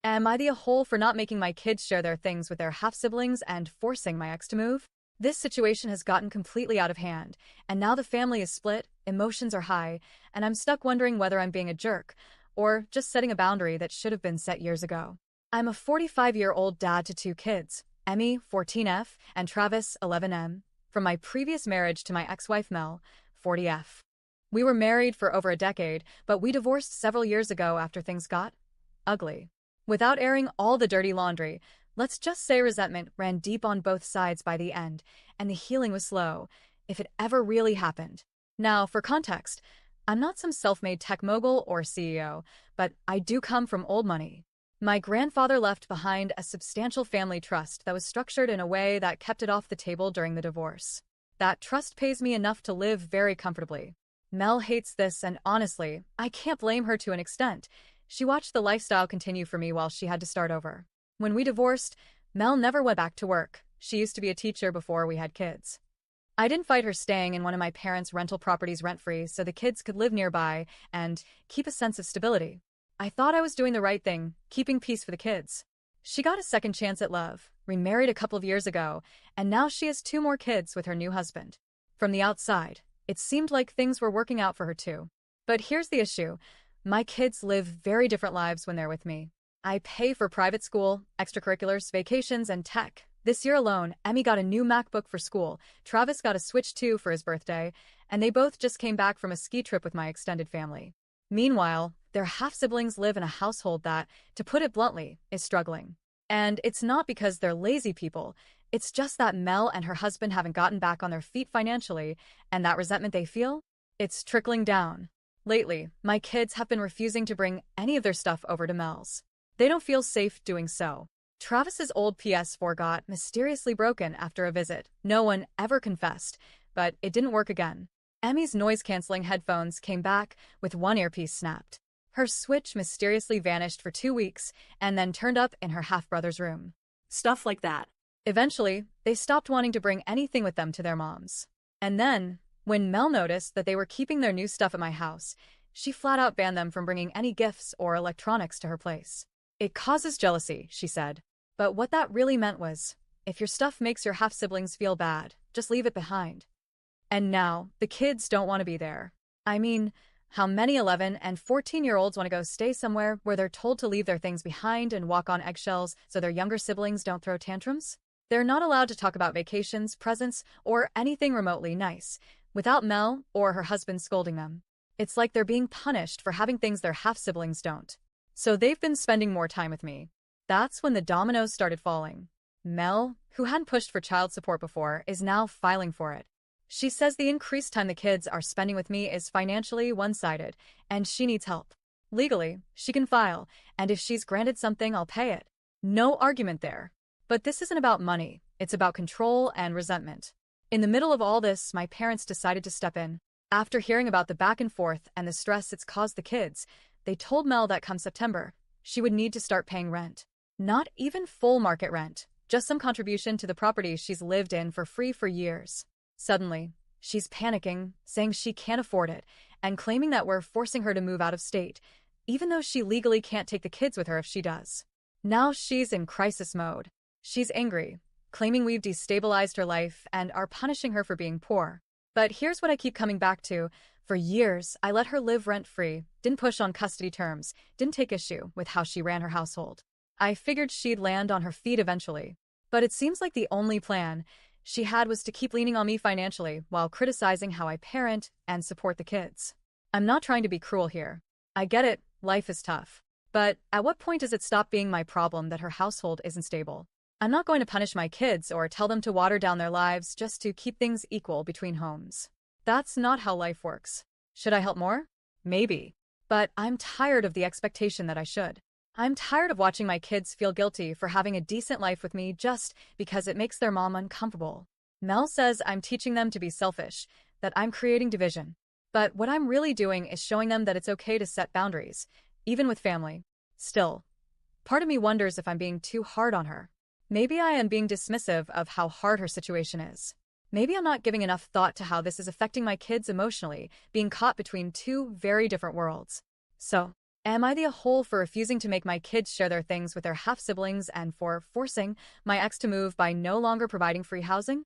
Am I the a-hole for not making my kids share their things with their half-siblings and forcing my ex to move? This situation has gotten completely out of hand, and now the family is split, emotions are high, and I'm stuck wondering whether I'm being a jerk or just setting a boundary that should have been set years ago. I'm a 45-year-old dad to two kids, Emmy, 14F, and Travis, 11M, from my previous marriage to my ex-wife Mel, 40F. We were married for over a decade, but we divorced several years ago after things got ugly. Without airing all the dirty laundry, let's just say resentment ran deep on both sides by the end, and the healing was slow, if it ever really happened. Now, for context, I'm not some self-made tech mogul or CEO, but I do come from old money. My grandfather left behind a substantial family trust that was structured in a way that kept it off the table during the divorce. That trust pays me enough to live very comfortably. Mel hates this, and honestly, I can't blame her to an extent. She watched the lifestyle continue for me while she had to start over. When we divorced, Mel never went back to work. She used to be a teacher before we had kids. I didn't fight her staying in one of my parents' rental properties rent-free so the kids could live nearby and keep a sense of stability. I thought I was doing the right thing, keeping peace for the kids. She got a second chance at love, remarried a couple of years ago, and now she has two more kids with her new husband. From the outside, it seemed like things were working out for her too. But here's the issue. My kids live very different lives when they're with me. I pay for private school, extracurriculars, vacations, and tech. This year alone, Emmy got a new MacBook for school, Travis got a Switch 2 for his birthday, and they both just came back from a ski trip with my extended family. Meanwhile, their half-siblings live in a household that, to put it bluntly, is struggling. And it's not because they're lazy people, it's just that Mel and her husband haven't gotten back on their feet financially, and that resentment they feel? It's trickling down. Lately, my kids have been refusing to bring any of their stuff over to Mel's. They don't feel safe doing so. Travis's old PS4 got mysteriously broken after a visit. No one ever confessed, but it didn't work again. Emmy's noise-canceling headphones came back with one earpiece snapped. Her Switch mysteriously vanished for 2 weeks and then turned up in her half-brother's room. Stuff like that. Eventually, they stopped wanting to bring anything with them to their moms. And then, when Mel noticed that they were keeping their new stuff at my house, she flat-out banned them from bringing any gifts or electronics to her place. It causes jealousy, she said. But what that really meant was, if your stuff makes your half-siblings feel bad, just leave it behind. And now, the kids don't want to be there. I mean, how many 11 and 14-year-olds want to go stay somewhere where they're told to leave their things behind and walk on eggshells so their younger siblings don't throw tantrums? They're not allowed to talk about vacations, presents, or anything remotely nice, without Mel or her husband scolding them. It's like they're being punished for having things their half-siblings don't. So they've been spending more time with me. That's when the dominoes started falling. Mel, who hadn't pushed for child support before, is now filing for it. She says the increased time the kids are spending with me is financially one-sided, and she needs help. Legally, she can file, and if she's granted something, I'll pay it. No argument there. But this isn't about money, it's about control and resentment. In the middle of all this, my parents decided to step in. After hearing about the back and forth and the stress it's caused the kids, they told Mel that come September, she would need to start paying rent. Not even full market rent, just some contribution to the property she's lived in for free for years. Suddenly, she's panicking, saying she can't afford it, and claiming that we're forcing her to move out of state, even though she legally can't take the kids with her if she does. Now she's in crisis mode. She's angry, claiming we've destabilized her life and are punishing her for being poor. But here's what I keep coming back to. For years, I let her live rent-free, didn't push on custody terms, didn't take issue with how she ran her household. I figured she'd land on her feet eventually. But it seems like the only plan she had was to keep leaning on me financially while criticizing how I parent and support the kids. I'm not trying to be cruel here. I get it, life is tough. But at what point does it stop being my problem that her household isn't stable? I'm not going to punish my kids or tell them to water down their lives just to keep things equal between homes. That's not how life works. Should I help more? Maybe. But I'm tired of the expectation that I should. I'm tired of watching my kids feel guilty for having a decent life with me just because it makes their mom uncomfortable. Mel says I'm teaching them to be selfish, that I'm creating division. But what I'm really doing is showing them that it's okay to set boundaries, even with family. Still, part of me wonders if I'm being too hard on her. Maybe I am being dismissive of how hard her situation is. Maybe I'm not giving enough thought to how this is affecting my kids emotionally, being caught between two very different worlds. So, Am I the whole for refusing to make my kids share their things with their half-siblings and for forcing my ex to move by no longer providing free housing?